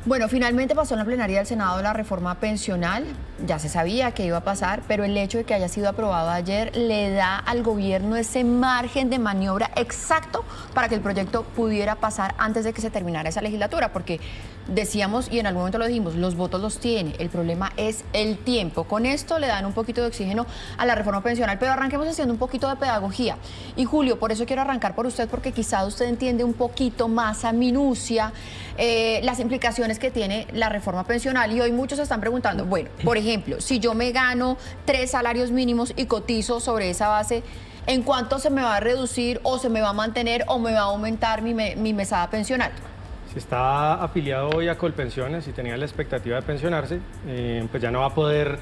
Bueno, finalmente pasó en la plenaria del Senado la reforma pensional, ya se sabía que iba a pasar, pero el hecho de que haya sido aprobado ayer le da al gobierno ese margen de maniobra exacto para que el proyecto pudiera pasar antes de que se terminara esa legislatura, porque decíamos, y en algún momento lo dijimos, los votos los tiene, el problema es el tiempo. Con esto le dan un poquito de oxígeno a la reforma pensional, pero arranquemos haciendo un poquito de pedagogía. Y Julio, por eso quiero arrancar por usted, porque quizá usted entiende un poquito más a minucia las implicaciones que tiene la reforma pensional, y hoy muchos se están preguntando, bueno, por ejemplo, si yo me gano 3 salarios mínimos y cotizo sobre esa base, ¿en cuánto se me va a reducir o se me va a mantener o me va a aumentar mi mesada pensional? Si está afiliado hoy a Colpensiones y tenía la expectativa de pensionarse, pues ya no va a poder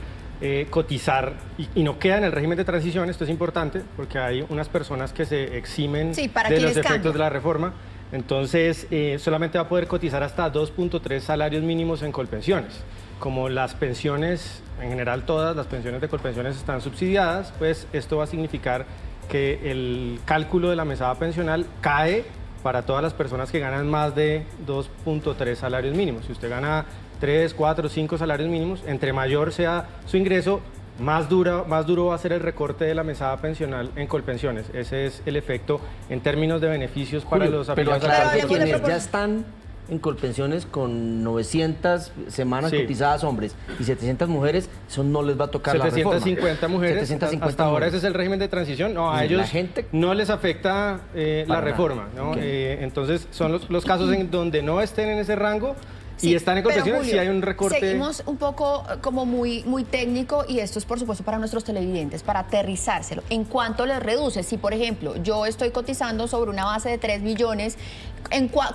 cotizar y no queda en el régimen de transición. Esto es importante porque hay unas personas que se eximen de los efectos de la reforma. Entonces, solamente va a poder cotizar hasta 2.3 salarios mínimos en Colpensiones. Como las pensiones, en general todas las pensiones de Colpensiones están subsidiadas, pues esto va a significar que el cálculo de la mesada pensional cae para todas las personas que ganan más de 2.3 salarios mínimos. Si usted gana 3, 4, 5 salarios mínimos, entre mayor sea su ingreso, más duro va a ser el recorte de la mesada pensional en Colpensiones. Ese es el efecto en términos de beneficios para los afiliados. Pero quienes ya están en Colpensiones con 900 semanas cotizadas hombres y 700 mujeres, eso no les va a tocar la reforma. 750 mujeres, 750 hasta ahora ese es el régimen de transición. No, a ellos no les afecta la reforma, ¿no? Entonces son los casos en donde no estén en ese rango. Sí, y están en Colpensiones, si hay un recorte. Seguimos un poco como muy técnico, y esto es por supuesto para nuestros televidentes, para aterrizárselo. ¿En cuánto les reduce? Si por ejemplo yo estoy cotizando sobre una base de 3 millones,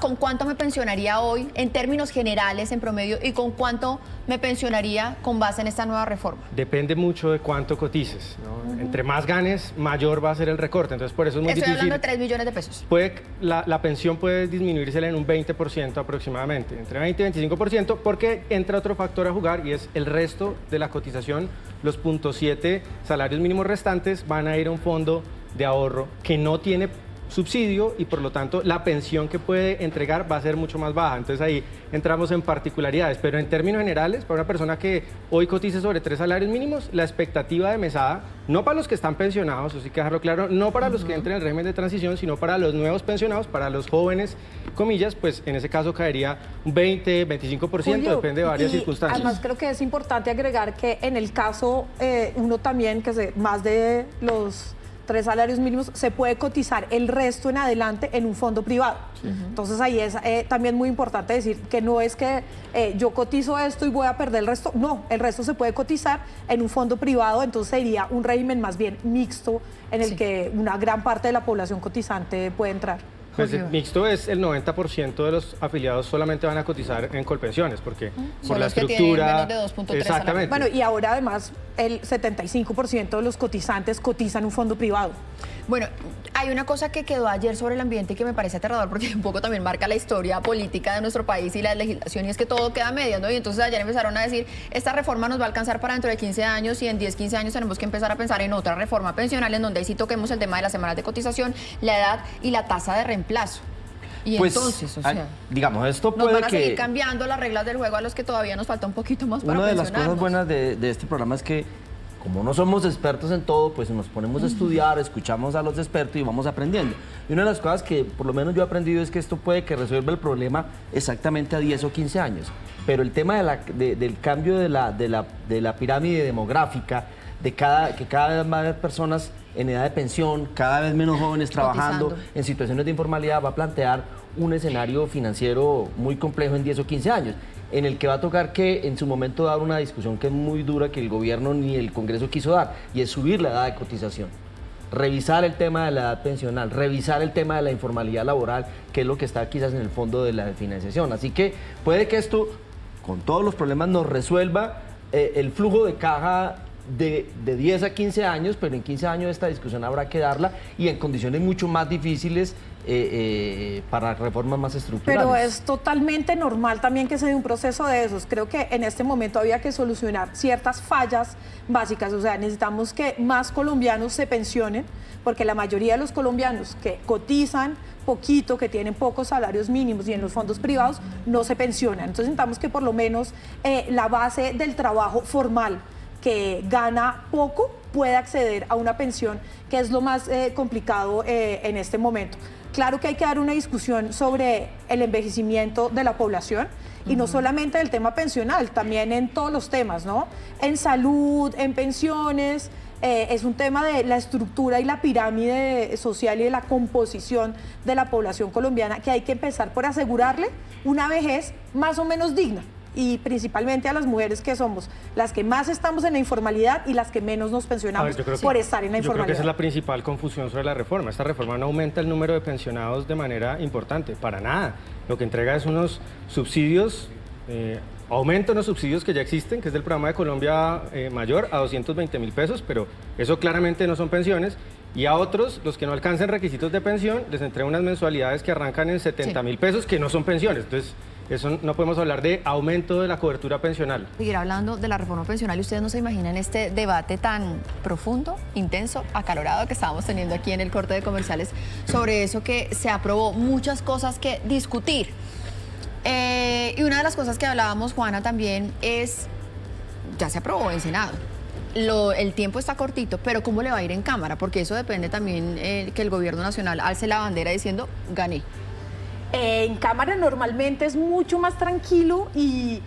¿con cuánto me pensionaría hoy en términos generales en promedio, y con cuánto me pensionaría con base en esta nueva reforma? Depende mucho de cuánto cotices, ¿no? Entre más ganes, mayor va a ser el recorte. Entonces por eso es muy difícil. Estoy hablando de 3 millones de pesos. La pensión puede disminuirse en un 20% aproximadamente, entre 20 y 25%, porque entra otro factor a jugar, y es el resto de la cotización. Los 0.7 salarios mínimos restantes van a ir a un fondo de ahorro que no tiene subsidio, y por lo tanto la pensión que puede entregar va a ser mucho más baja. Entonces ahí entramos en particularidades, pero en términos generales, para una persona que hoy cotice sobre 3 salarios mínimos, la expectativa de mesada, no para los que están pensionados, eso sí hay que dejarlo claro, no para los que entren en el régimen de transición, sino para los nuevos pensionados, para los jóvenes, comillas, pues en ese caso caería un 20, 25%, Julio, depende de varias circunstancias. Además creo que es importante agregar que en el caso uno también, que más de los 3 salarios mínimos, se puede cotizar el resto en adelante en un fondo privado. Entonces ahí es también muy importante decir que no es que yo cotizo esto y voy a perder el resto. No, el resto se puede cotizar en un fondo privado, entonces sería un régimen más bien mixto en el que una gran parte de la población cotizante puede entrar. Pues el mixto es el 90% de los afiliados solamente van a cotizar en Colpensiones, porque por la estructura. Menos de 2.3 exactamente. Bueno, y ahora además el 75% de los cotizantes cotizan un fondo privado. Bueno, hay una cosa que quedó ayer sobre el ambiente y que me parece aterrador, porque un poco también marca la historia política de nuestro país y la legislación, y es que todo queda a medias, ¿no? Y entonces ayer empezaron a decir, esta reforma nos va a alcanzar para dentro de 15 años, y en 10, 15 años tenemos que empezar a pensar en otra reforma pensional, en donde ahí sí toquemos el tema de las semanas de cotización, la edad y la tasa de reemplazo. Y pues, entonces, o sea, digamos, esto nos puede van a seguir cambiando las reglas del juego a los que todavía nos falta un poquito más para pensionarnos. Una de las cosas buenas de este programa es que, como no somos expertos en todo, pues nos ponemos a estudiar, escuchamos a los expertos y vamos aprendiendo. Y una de las cosas que por lo menos yo he aprendido es que esto puede que resuelva el problema exactamente a 10 o 15 años. Pero el tema del cambio de la pirámide demográfica, que cada vez más personas en edad de pensión, cada vez menos jóvenes trabajando en situaciones de informalidad, va a plantear un escenario financiero muy complejo en 10 o 15 años, en el que va a tocar que en su momento dar una discusión que es muy dura, que el gobierno ni el Congreso quiso dar, y es subir la edad de cotización. Revisar el tema de la edad pensional, revisar el tema de la informalidad laboral, que es lo que está quizás en el fondo de la financiación. Así que puede que esto, con todos los problemas, nos resuelva el flujo de caja de 10 a 15 años, pero en 15 años esta discusión habrá que darla, y en condiciones mucho más difíciles para reformas más estructurales. Pero es totalmente normal también que se dé un proceso de esos. Creo que en este momento había que solucionar ciertas fallas básicas. O sea, necesitamos que más colombianos se pensionen, porque la mayoría de los colombianos que cotizan poquito, que tienen pocos salarios mínimos y en los fondos privados, no se pensionan. Entonces necesitamos que por lo menos la base del trabajo formal, que gana poco, pueda acceder a una pensión, que es lo más complicado en este momento. Claro que hay que dar una discusión sobre el envejecimiento de la población y no solamente del tema pensional, también en todos los temas, ¿no? En salud, en pensiones, es un tema de la estructura y la pirámide social y de la composición de la población colombiana que hay que empezar por asegurarle una vejez más o menos digna. Y principalmente a las mujeres, que somos las que más estamos en la informalidad y las que menos nos pensionamos por estar en la informalidad. Yo creo que esa es la principal confusión sobre la reforma. Esta reforma no aumenta el número de pensionados de manera importante, para nada. Lo que entrega es unos subsidios, aumenta unos subsidios que ya existen, que es del programa de Colombia Mayor, a 220.000 pesos, pero eso claramente no son pensiones. Y a otros, los que no alcancen requisitos de pensión, les entrega unas mensualidades que arrancan en 70.000 pesos, que no son pensiones. Entonces, eso no podemos hablar de aumento de la cobertura pensional. Seguir hablando de la reforma pensional, y ustedes no se imaginan este debate tan profundo, intenso, acalorado que estábamos teniendo aquí en el corte de comerciales sobre eso, que se aprobó, muchas cosas que discutir. Y una de las cosas que hablábamos, Juana, también es, ya se aprobó en Senado. El tiempo está cortito, pero ¿cómo le va a ir en Cámara? Porque eso depende también que el gobierno nacional alce la bandera diciendo, gané. En Cámara normalmente es mucho más tranquilo y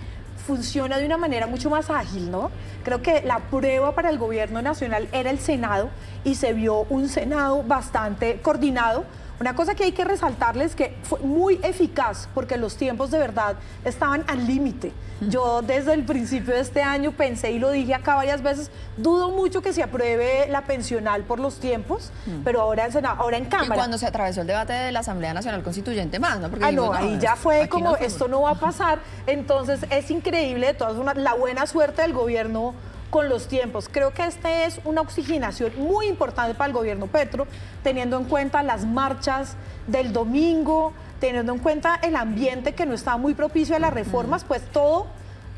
funciona de una manera mucho más ágil, ¿no? Creo que la prueba para el gobierno nacional era el Senado y se vio un Senado bastante coordinado. Una cosa que hay que resaltarles es que fue muy eficaz porque los tiempos de verdad estaban al límite. Yo desde el principio de este año pensé y lo dije acá varias veces, dudo mucho que se apruebe la pensional por los tiempos, pero ahora en Senado, ahora en Cámara. Y cuando se atravesó el debate de la Asamblea Nacional Constituyente más, ¿no? Porque no, ahí ya fue como, esto no va a pasar. Entonces es increíble, de todas formas, la buena suerte del gobierno con los tiempos. Creo que este es una oxigenación muy importante para el gobierno Petro, teniendo en cuenta las marchas del domingo, teniendo en cuenta el ambiente que no estaba muy propicio a las reformas, pues todo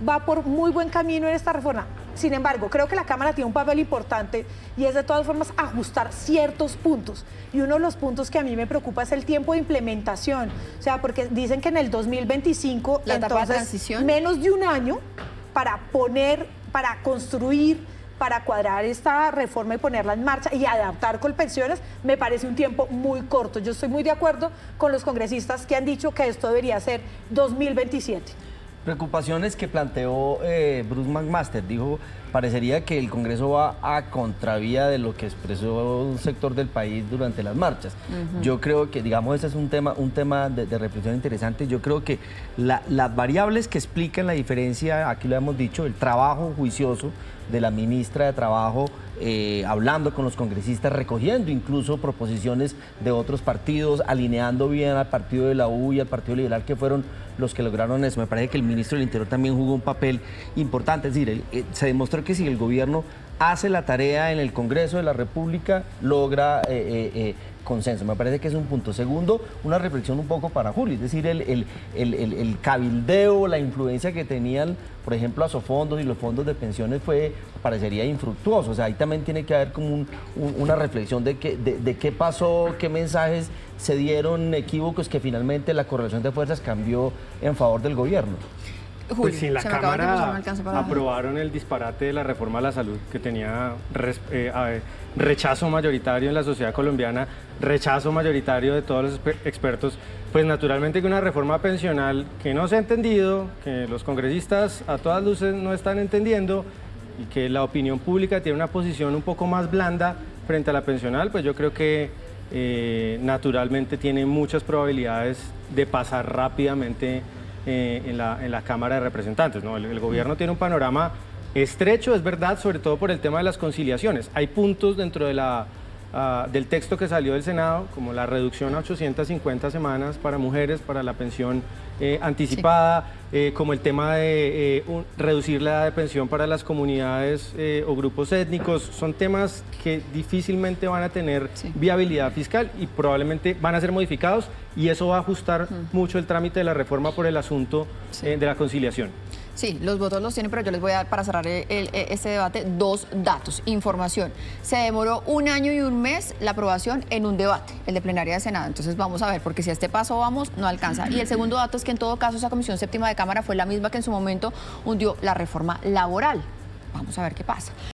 va por muy buen camino en esta reforma. Sin embargo, creo que la Cámara tiene un papel importante y es de todas formas ajustar ciertos puntos. Y uno de los puntos que a mí me preocupa es el tiempo de implementación. O sea, porque dicen que en el 2025, la etapa de entonces, transición, menos de un año para construir, para cuadrar esta reforma y ponerla en marcha y adaptar Colpensiones, me parece un tiempo muy corto. Yo estoy muy de acuerdo con los congresistas que han dicho que esto debería ser 2027. Preocupaciones que planteó Bruce McMaster. Dijo, parecería que el Congreso va a contravía de lo que expresó un sector del país durante las marchas. Yo creo que, digamos, ese es un tema de reflexión interesante. Yo creo que las variables que explican la diferencia, aquí lo hemos dicho, el trabajo juicioso de la ministra de Trabajo, hablando con los congresistas, recogiendo incluso proposiciones de otros partidos, alineando bien al partido de la U y al Partido Liberal, que fueron los que lograron eso. Me parece que el ministro del Interior también jugó un papel importante. Es decir, se demostró que si el gobierno hace la tarea en el Congreso de la República, logra consenso. Me parece que es un punto. Segundo, una reflexión un poco para Julio, es decir, el cabildeo, la influencia que tenían, por ejemplo, Asofondos y los fondos de pensiones parecería infructuoso. O sea, ahí también tiene que haber como una reflexión de qué pasó, qué mensajes se dieron equívocos, que finalmente la correlación de fuerzas cambió en favor del gobierno. Julio, pues si en la se me acaba el tiempo, Cámara no me alcanza para aprobaron el disparate de la reforma a la salud, que tenía rechazo mayoritario en la sociedad colombiana, rechazo mayoritario de todos los expertos, pues naturalmente que una reforma pensional que no se ha entendido, que los congresistas a todas luces no están entendiendo y que la opinión pública tiene una posición un poco más blanda frente a la pensional, pues yo creo que naturalmente tiene muchas probabilidades de pasar rápidamente en la Cámara de Representantes, ¿no? El gobierno tiene un panorama estrecho, es verdad, sobre todo por el tema de las conciliaciones. Hay puntos dentro de la del texto que salió del Senado, como la reducción a 850 semanas para mujeres, para la pensión anticipada, como el tema de reducir la edad de pensión para las comunidades o grupos étnicos. Son temas que difícilmente van a tener viabilidad fiscal y probablemente van a ser modificados, y eso va a ajustar mucho el trámite de la reforma por el asunto de la conciliación. Sí, los votos los tienen, pero yo les voy a dar, para cerrar este debate, 2 datos. Información. Se demoró 1 año y 1 mes la aprobación en un debate, el de plenaria de Senado. Entonces vamos a ver, porque si a este paso vamos, no alcanza. Y el segundo dato es que en todo caso esa Comisión Séptima de Cámara fue la misma que en su momento hundió la reforma laboral. Vamos a ver qué pasa.